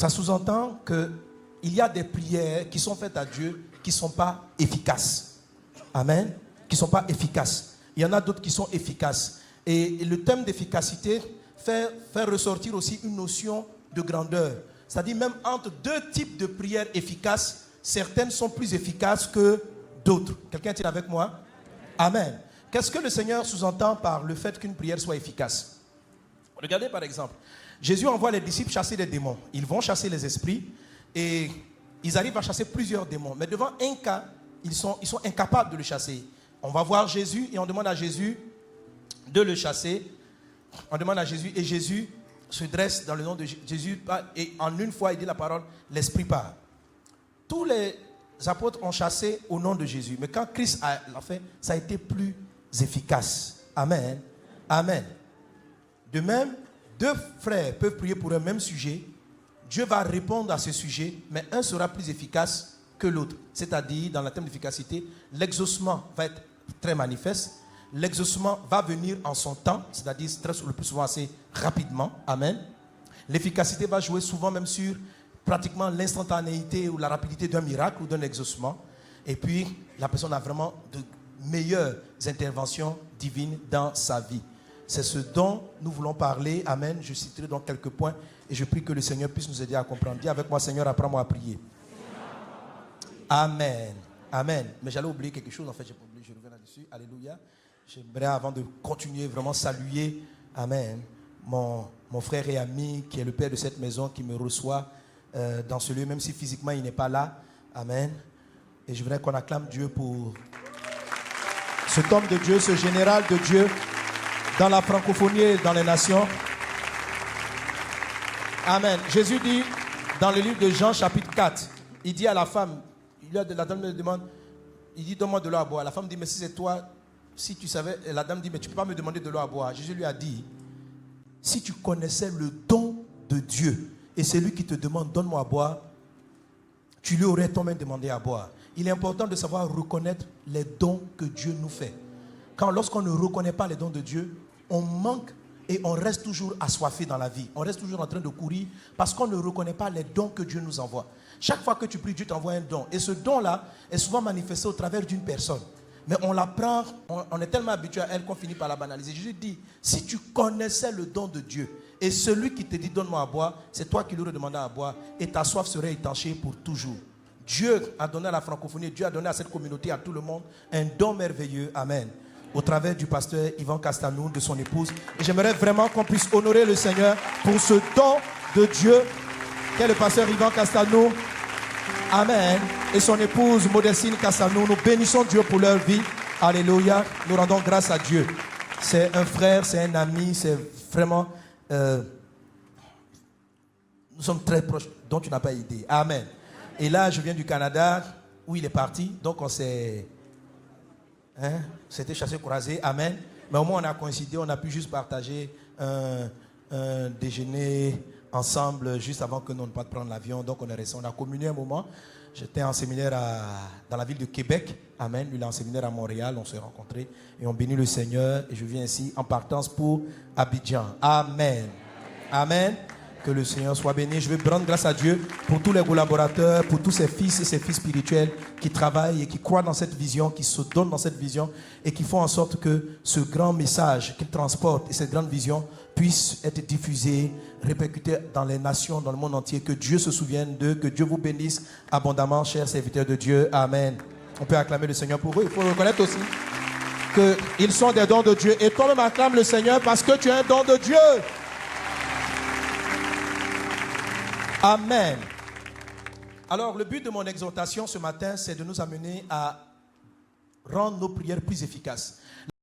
Ça sous-entend qu'il y a des prières qui sont faites à Dieu qui ne sont pas efficaces. Amen. Qui ne sont pas efficaces. Il y en a d'autres qui sont efficaces. Et le thème d'efficacité fait ressortir aussi une notion de grandeur. C'est-à-dire même entre deux types de prières efficaces, certaines sont plus efficaces que d'autres. Quelqu'un est avec moi? Amen. Qu'est-ce que le Seigneur sous-entend par le fait qu'une prière soit efficace? Regardez par exemple, Jésus envoie les disciples chasser les démons. Ils vont chasser les esprits et ils arrivent à chasser plusieurs démons. Mais devant un cas, ils sont incapables de le chasser. On va voir Jésus et on demande à Jésus de le chasser. On demande à Jésus et Jésus se dresse dans le nom de Jésus et en une fois il dit la parole, l'esprit part. Tous les apôtres ont chassé au nom de Jésus, mais quand Christ l'a fait, ça a été plus efficace. Amen. Amen. De même, deux frères peuvent prier pour un même sujet. Dieu va répondre à ce sujet, mais un sera plus efficace que l'autre. C'est-à-dire, dans le thème d'efficacité, l'exaucement va être très manifeste. L'exaucement va venir en son temps, c'est-à-dire le plus souvent assez rapidement. Amen. L'efficacité va jouer souvent même sur pratiquement l'instantanéité ou la rapidité d'un miracle ou d'un exaucement. Et puis, la personne a vraiment de meilleures interventions divines dans sa vie. C'est ce dont nous voulons parler. Amen. Je citerai donc quelques points et je prie que le Seigneur puisse nous aider à comprendre. Dis avec moi, Seigneur, apprends-moi à prier. Amen. Amen. Mais j'allais oublier quelque chose. En fait, j'ai pas oublié. Je reviens là-dessus. Alléluia. J'aimerais, avant de continuer, vraiment saluer, amen, mon frère et ami qui est le père de cette maison, qui me reçoit dans ce lieu, même si physiquement il n'est pas là. Amen. Et je voudrais qu'on acclame Dieu pour cet homme de Dieu, ce général de Dieu, dans la francophonie et dans les nations. Amen. Jésus dit, dans le livre de Jean, chapitre 4, il dit à la femme, la dame me demande, il dit, donne-moi de l'eau à boire. La femme dit, mais si c'est toi, si tu savais, la dame dit, mais tu ne peux pas me demander de l'eau à boire. Jésus lui a dit, si tu connaissais le don de Dieu, et c'est lui qui te demande, donne-moi à boire, tu lui aurais toi-même demandé à boire. Il est important de savoir reconnaître les dons que Dieu nous fait. Lorsqu'on ne reconnaît pas les dons de Dieu, on manque et on reste toujours assoiffé dans la vie. On reste toujours en train de courir parce qu'on ne reconnaît pas les dons que Dieu nous envoie. Chaque fois que tu pries, Dieu t'envoie un don. Et ce don-là est souvent manifesté au travers d'une personne. Mais on la prend, on est tellement habitué à elle qu'on finit par la banaliser. Jésus dit, si tu connaissais le don de Dieu, et celui qui te dit donne-moi à boire, c'est toi qui lui aurais demandé à boire, et ta soif serait étanchée pour toujours. Dieu a donné à la francophonie, Dieu a donné à cette communauté, à tout le monde, un don merveilleux. Amen. Au travers du pasteur Yvan Castanou, de son épouse. Et j'aimerais vraiment qu'on puisse honorer le Seigneur pour ce don de Dieu qu'est le pasteur Yvan Castanou. Amen. Et son épouse Modestine Castanou. Nous bénissons Dieu pour leur vie. Alléluia. Nous rendons grâce à Dieu. C'est un frère, c'est un ami, c'est vraiment... nous sommes très proches, dont tu n'as pas idée. Amen. Et là, je viens du Canada, où il est parti. Donc on s'est... c'était chassé croisé. Amen. Mais au moins on a coïncidé, on a pu juste partager un déjeuner ensemble juste avant que nous ne pas prendre l'avion. Donc on est resté, on a communié un moment. J'étais en séminaire dans la ville de Québec. Amen. Lui il est en séminaire à Montréal. On s'est rencontrés et on bénit le Seigneur. Et je viens ici en partance pour Abidjan. Amen. Amen. Que le Seigneur soit béni. Je veux rendre grâce à Dieu pour tous les collaborateurs, pour tous ses fils et ses filles spirituels qui travaillent et qui croient dans cette vision, qui se donnent dans cette vision et qui font en sorte que ce grand message qu'ils transportent et cette grande vision puisse être diffusé, répercuté dans les nations, dans le monde entier. Que Dieu se souvienne d'eux, que Dieu vous bénisse abondamment, chers serviteurs de Dieu. Amen. On peut acclamer le Seigneur pour eux. Il faut reconnaître aussi qu'ils sont des dons de Dieu. Et toi-même acclame le Seigneur parce que tu es un don de Dieu. Amen. Alors, le but de mon exhortation ce matin, c'est de nous amener à rendre nos prières plus efficaces.